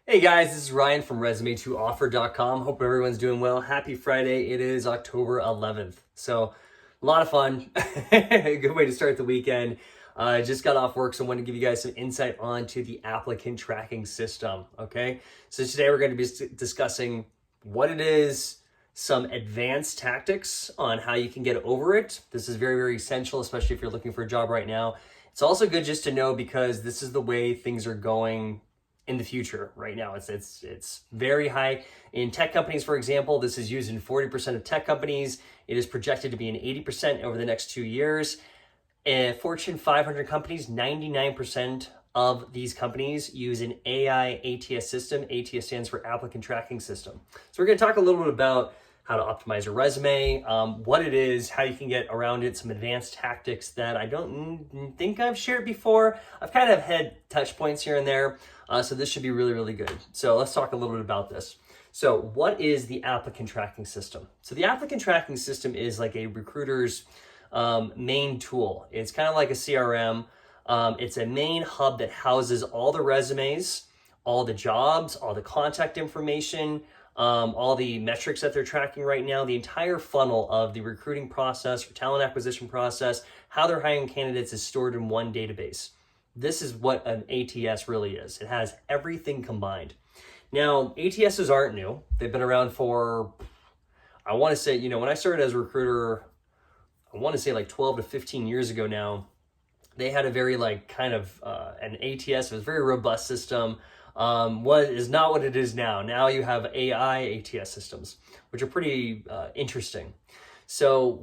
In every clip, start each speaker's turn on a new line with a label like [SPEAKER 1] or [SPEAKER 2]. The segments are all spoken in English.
[SPEAKER 1] Hey guys, this is Ryan from resume2offer.com. Hope everyone's doing well. Happy Friday. It is October 11th. So a lot of fun. Good way to start the weekend. Just got off work, so I want to give you guys some insight onto the applicant tracking system. Okay. So today we're going to be discussing what it is, some advanced tactics on how you can get over it. This is very, very essential, especially if you're looking for a job right now. It's also good just to know because this is the way things are going in the future right now. It's very high in tech companies. For example, this is used in 40% of tech companies. It is projected to be in 80% over the next 2 years. Fortune 500 companies, 99% of these companies use an AI ATS system. ATS stands for Applicant Tracking System. So we're going to talk a little bit about how to optimize your resume, what it is, how you can get around it, some advanced tactics that I don't think I've shared before. I've kind of had touch points here and there, so this should be really, really good. So let's talk a little bit about this. So what is the applicant tracking system? So the applicant tracking system is like a recruiter's main tool. It's kind of like a CRM. It's a main hub that houses all the resumes, all the jobs, all the contact information, all the metrics that they're tracking right now, the entire funnel of the recruiting process, or talent acquisition process, how they're hiring candidates is stored in one database. This is what an ATS really is. It has everything combined. Now, ATSs aren't new. They've been around for, I want to say, when I started as a recruiter, I want to say like 12 to 15 years ago now, they had a very an ATS. It was a very robust system. What is not what it is now. Now you have AI ATS systems, which are pretty interesting. So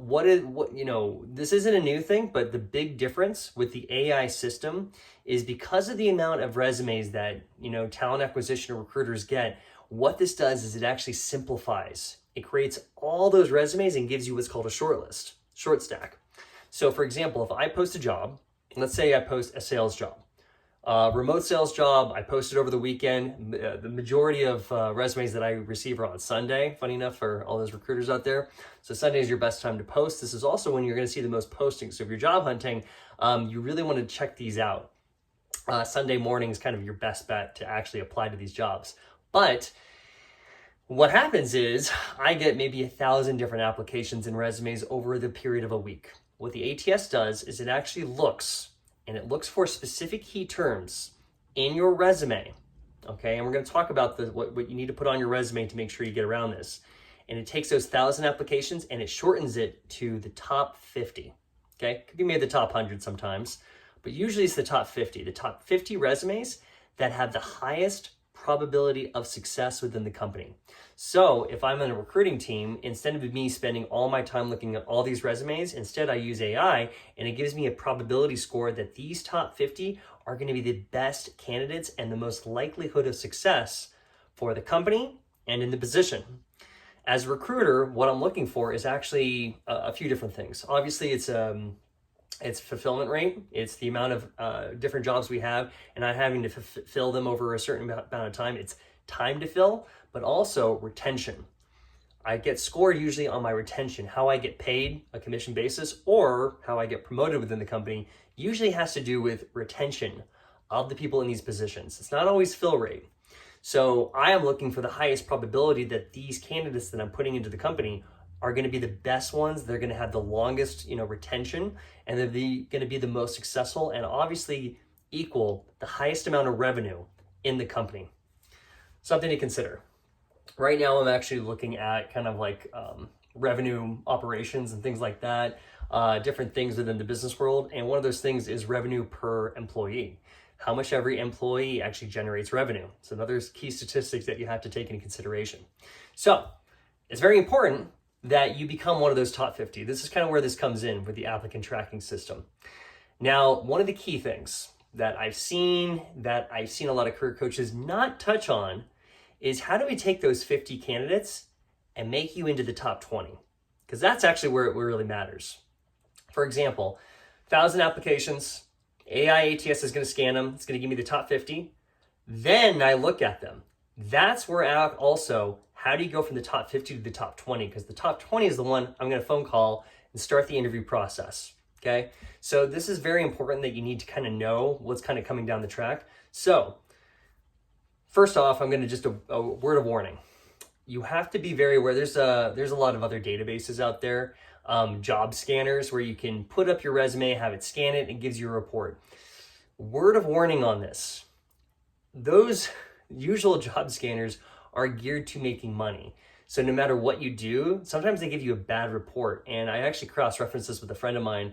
[SPEAKER 1] this isn't a new thing, but the big difference with the AI system is because of the amount of resumes that, talent acquisition or recruiters get, what this does is it actually simplifies. It creates all those resumes and gives you what's called a shortlist, short stack. So for example, if I post a job, let's say I post a sales job, remote sales job, I posted over the weekend. The majority of resumes that I receive are on Sunday, funny enough for all those recruiters out there. So Sunday is your best time to post. This is also when you're going to see the most postings. So if you're job hunting, you really want to check these out. Sunday morning is kind of your best bet to actually apply to these jobs. But what happens is I get maybe 1,000 different applications and resumes over the period of a week. What the ATS does is it actually looks for specific key terms in your resume, okay? And we're going to talk about what you need to put on your resume to make sure you get around this. And it takes those 1,000 applications and it shortens it to the top 50, okay? Could be made the top 100 sometimes, but usually it's the top 50. The top 50 resumes that have the highest probability of success within the company. So if I'm in a recruiting team, instead of me spending all my time looking at all these resumes, instead I use AI and it gives me a probability score that these top 50 are going to be the best candidates and the most likelihood of success for the company and in the position. As a recruiter, what I'm looking for is actually a few different things. Obviously, it's fulfillment rate. It's the amount of different jobs we have and not having to fill them over a certain amount of time. It's time to fill, but also retention. I get scored usually on my retention. How I get paid, a commission basis, or how I get promoted within the company usually has to do with retention of the people in these positions. It's not always fill rate. So I am looking for the highest probability that these candidates that I'm putting into the company are going to be the best ones. They're going to have the longest, retention, and they're going to be the most successful and obviously equal the highest amount of revenue in the company. Something to consider. Right now, I'm actually looking at kind of like revenue operations and things like that, different things within the business world. And one of those things is revenue per employee. How much every employee actually generates revenue. So another key statistics that you have to take into consideration. So it's very important that you become one of those top 50. This is kind of where this comes in with the applicant tracking system. Now, one of the key things that I've seen a lot of career coaches not touch on is how do we take those 50 candidates and make you into the top 20? Because that's actually where it really matters. For example, 1,000 applications, AI ATS is going to scan them. It's going to give me the top 50. Then I look at them. That's where also, how do you go from the top 50 to the top 20? Because the top 20 is the one I'm going to phone call and start the interview process. Okay. So this is very important that you need to kind of know what's kind of coming down the track. So First off, I'm going to just a word of warning. You have to be very aware. There's a lot of other databases out there, job scanners, where you can put up your resume, have it scan it, and it gives you a report. Word of warning on this. Those usual job scanners are geared to making money. So no matter what you do, sometimes they give you a bad report. And I actually cross-referenced this with a friend of mine.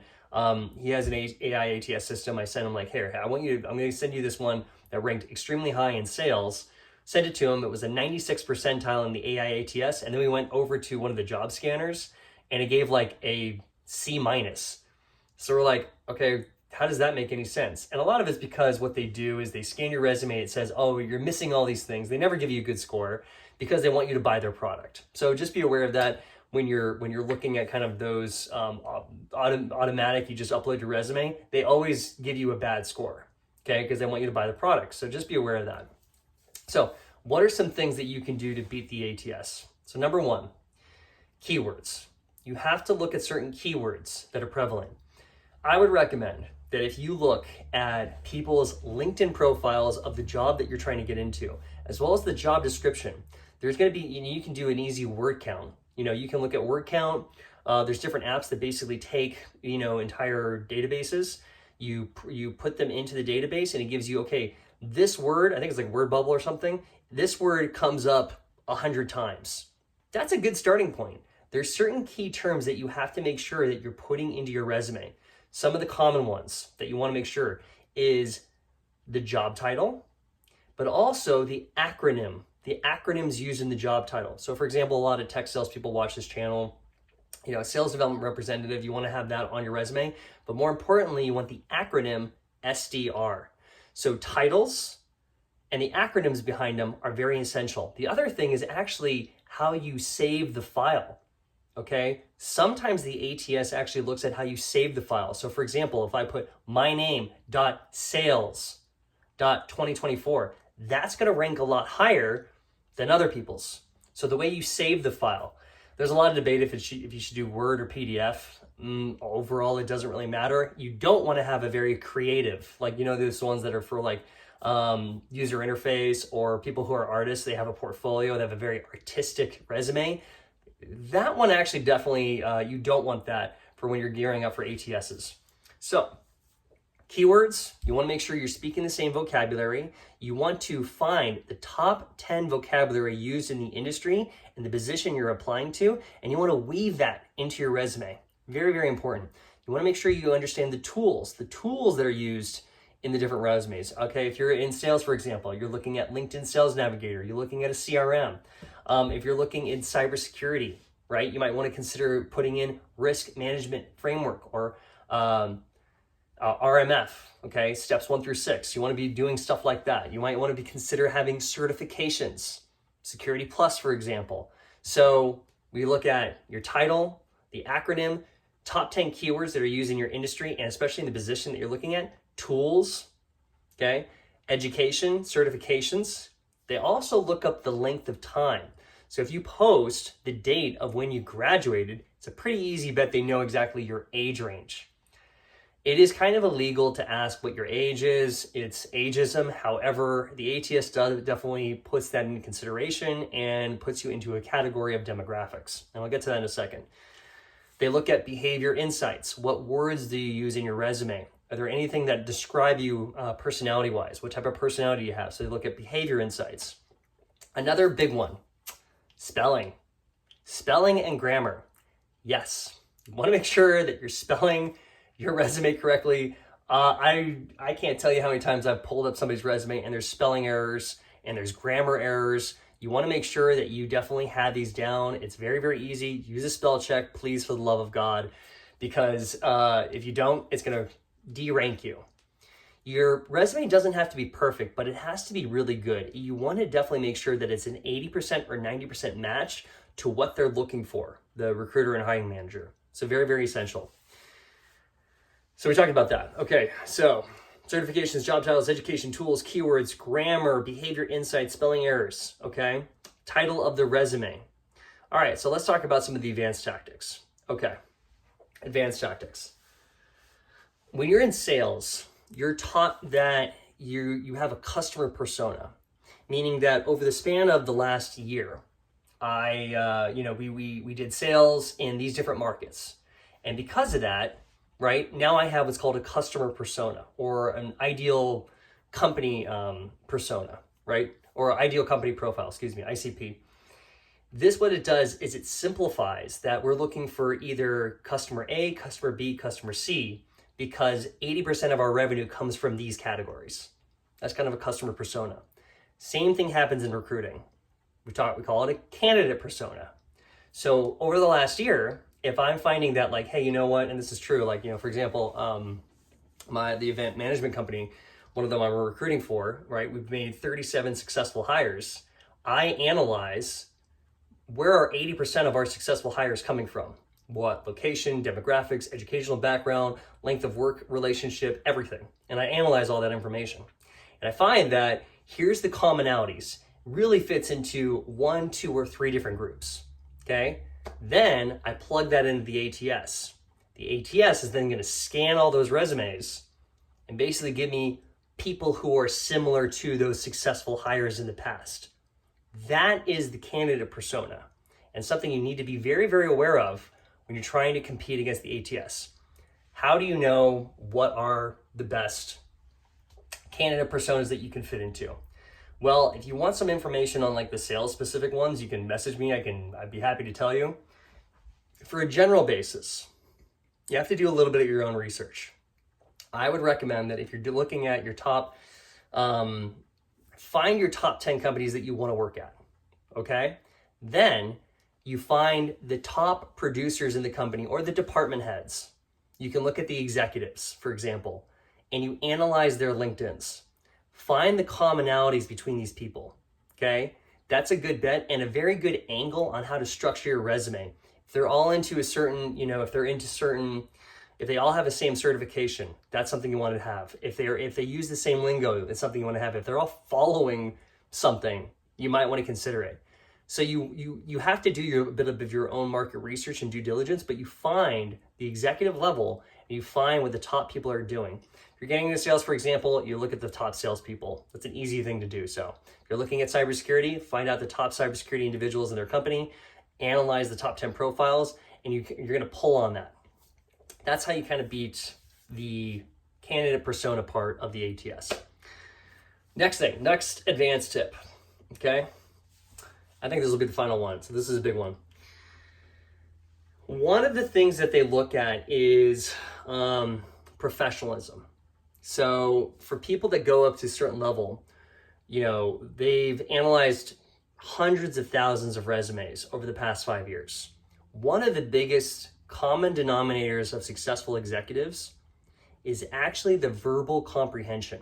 [SPEAKER 1] He has an AI ATS system. I sent him like, here, I'm going to send you this one that ranked extremely high in sales. Sent it to him. It was a 96th percentile in the AI ATS. And then we went over to one of the job scanners and it gave like a C minus. So we're like, okay, how does that make any sense? And a lot of it's because what they do is they scan your resume. It says, oh, you're missing all these things. They never give you a good score because they want you to buy their product. So just be aware of that when you're looking at kind of those automatic, you just upload your resume. They always give you a bad score, okay? Because they want you to buy the product. So just be aware of that. So what are some things that you can do to beat the ATS? So number one, keywords. You have to look at certain keywords that are prevalent. I would recommend that if you look at people's LinkedIn profiles of the job that you're trying to get into, as well as the job description, there's going to be, you can do an easy word count. You can look at word count. There's different apps that basically take, entire databases. You put them into the database and it gives you, okay, this word, I think it's like word bubble or something. This word comes up 100 times. That's a good starting point. There's certain key terms that you have to make sure that you're putting into your resume. Some of the common ones that you want to make sure is the job title, but also the acronyms used in the job title. So for example, a lot of tech salespeople watch this channel. Sales development representative, you want to have that on your resume, but more importantly, you want the acronym SDR. So titles and the acronyms behind them are very essential. The other thing is actually how you save the file. Okay, sometimes the ATS actually looks at how you save the file. So for example, if I put my name.sales.2024, that's going to rank a lot higher than other people's. So the way you save the file, there's a lot of debate if you should do Word or PDF. Overall, it doesn't really matter. You don't want to have a very creative, like, those ones that are for like user interface, or people who are artists, they have a portfolio, they have a very artistic resume. That one actually definitely, you don't want that for when you're gearing up for ATSs. So keywords, you want to make sure you're speaking the same vocabulary. You want to find the top 10 vocabulary used in the industry and the position you're applying to, and you want to weave that into your resume. Very, very important. You want to make sure you understand the tools that are used in the different resumes. Okay, if you're in sales, for example, you're looking at LinkedIn Sales Navigator, you're looking at a CRM. If you're looking in cybersecurity, right, you might want to consider putting in risk management framework or RMF, okay, steps 1 through 6. You want to be doing stuff like that. You might want to consider having certifications, Security Plus, for example. So we look at your title, the acronym, top 10 keywords that are used in your industry, and especially in the position that you're looking at, tools, okay, education, certifications. They also look up the length of time. So if you post the date of when you graduated, it's a pretty easy bet they know exactly your age range. It is kind of illegal to ask what your age is. It's ageism. However, the ATS definitely puts that into consideration and puts you into a category of demographics. And I'll get to that in a second. They look at behavior insights. What words do you use in your resume? Are there anything that describe you personality-wise? What type of personality you have? So they look at behavior insights. Another big one, spelling. Spelling and grammar. Yes, you want to make sure that you're spelling your resume correctly. I can't tell you how many times I've pulled up somebody's resume and there's spelling errors and there's grammar errors. You want to make sure that you definitely have these down. It's very, very easy. Use a spell check, please, for the love of God, because if you don't, it's going to de-rank you. Your resume doesn't have to be perfect, but it has to be really good. You want to definitely make sure that it's an 80% or 90% match to what they're looking for, the recruiter and hiring manager. So very, very essential. So we talked about that. Okay, so certifications, job titles, education, tools, keywords, grammar, behavior insights, spelling errors, okay? Title of the resume. All right, so let's talk about some of the advanced tactics. Okay, advanced tactics. When you're in sales, you're taught that you have a customer persona. meaning that over the span of the last year, we did sales in these different markets. And because of that, right, now I have what's called a customer persona, or an ideal company persona, right? Or ideal company profile, ICP. This, what it does is it simplifies that we're looking for either customer A, customer B, customer C, because 80% of our revenue comes from these categories. That's kind of a customer persona. Same thing happens in recruiting. We call it a candidate persona. So over the last year, if I'm finding that like, hey, you know what, and this is true, like, for example, the event management company, one of them I'm recruiting for, right? We've made 37 successful hires. I analyze where are 80% of our successful hires coming from? What location, demographics, educational background, length of work relationship, everything. And I analyze all that information. And I find that here's the commonalities. Really fits into 1, 2, or 3 different groups, okay? Then I plug that into the ATS. The ATS is then gonna scan all those resumes and basically give me people who are similar to those successful hires in the past. That is the candidate persona, and something you need to be very, very aware of when you're trying to compete against the ATS. How do you know what are the best candidate personas that you can fit into? Well, if you want some information on like the sales specific ones, you can message me. I'd be happy to tell you. For a general basis, you have to do a little bit of your own research. I would recommend that if you're looking at your top, find your top 10 companies that you want to work at, okay? Then you find the top producers in the company or the department heads. You can look at the executives, for example, and you analyze their LinkedIns. Find the commonalities between these people, okay? That's a good bet and a very good angle on how to structure your resume. If they're all into a certain, if they all have the same certification, that's something you want to have. If they use the same lingo, it's something you want to have. If they're all following something, you might want to consider it. So you have to do a bit of your own market research and due diligence, but you find the executive level and you find what the top people are doing. If you're getting into sales, for example, you look at the top salespeople. That's an easy thing to do. So if you're looking at cybersecurity, find out the top cybersecurity individuals in their company, analyze the top 10 profiles, and you're going to pull on that. That's how you kind of beat the candidate persona part of the ATS. Next advanced tip, okay? I think this will be the final one, so this is a big one. One of the things that they look at is professionalism. So for people that go up to a certain level, they've analyzed hundreds of thousands of resumes over the past 5 years. One of the biggest common denominators of successful executives is actually the verbal comprehension.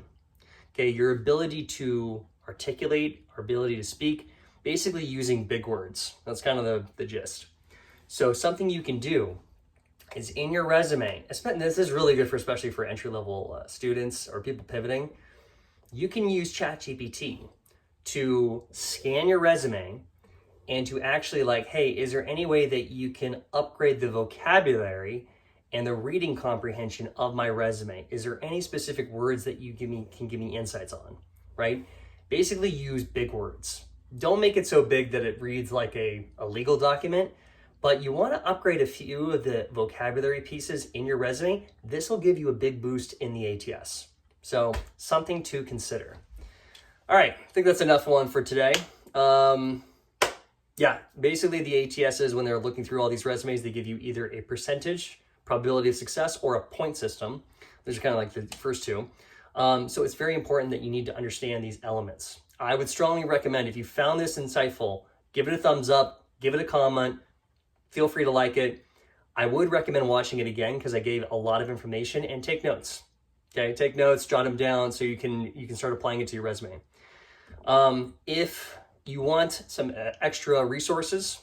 [SPEAKER 1] Okay, your ability to articulate, our ability to speak, basically using big words. That's kind of the gist. So something you can do is in your resume, this is really good especially for entry-level students or people pivoting, you can use ChatGPT to scan your resume and to actually hey, is there any way that you can upgrade the vocabulary and the reading comprehension of my resume? Is there any specific words that you can give me insights on, right? Basically use big words. Don't make it so big that it reads like a legal document, but you want to upgrade a few of the vocabulary pieces in your resume. This will give you a big boost in the ATS. So something to consider. All right, I think that's enough one for today. Basically the ATSs, when they're looking through all these resumes, they give you either a percentage probability of success or a point system. Those are kind of like the first two. So it's very important that you need to understand these elements. I would strongly recommend, if you found this insightful, give it a thumbs up, give it a comment, feel free to like it. I would recommend watching it again because I gave a lot of information, and take notes. Okay, take notes, jot them down so you can start applying it to your resume. If you want some extra resources,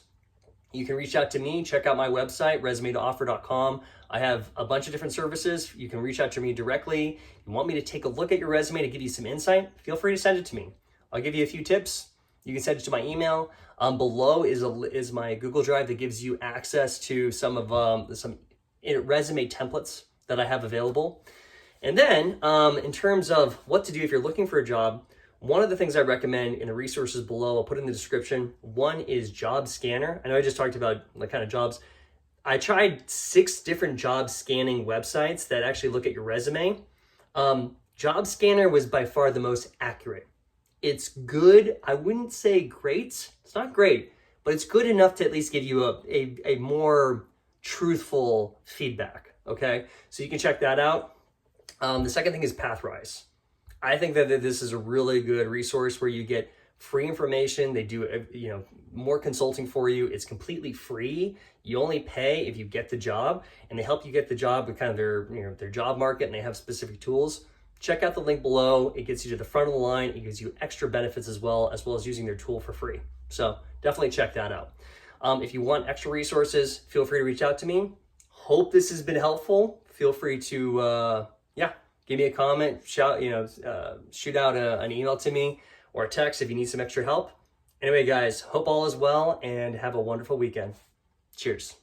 [SPEAKER 1] you can reach out to me. Check out my website, resume2offer.com. I have a bunch of different services. You can reach out to me directly. You want me to take a look at your resume to give you some insight? Feel free to send it to me. I'll give you a few tips. You can send it to my email. Below is my Google Drive that gives you access to some resume templates that I have available. And then in terms of what to do if you're looking for a job, One of the things I recommend in the resources below, I'll put in the description. One is Job Scanner. I know I just talked about like kind of jobs. I tried 6 different job scanning websites that actually look at your resume. Job Scanner was by far the most accurate. It's good. I wouldn't say great. It's not great, but it's good enough to at least give you a more truthful feedback. Okay, so you can check that out. The second thing is Pathrise. I think that this is a really good resource where you get free information. They do more consulting for you. It's completely free. You only pay if you get the job, and they help you get the job with kind of their job market, and they have specific tools. Check out the link below. It gets you to the front of the line. It gives you extra benefits as well as using their tool for free. So definitely check that out. If you want extra resources, feel free to reach out to me. Hope this has been helpful. Feel free to give me a comment, shoot out an email to me or a text if you need some extra help. Anyway, guys, hope all is well and have a wonderful weekend. Cheers.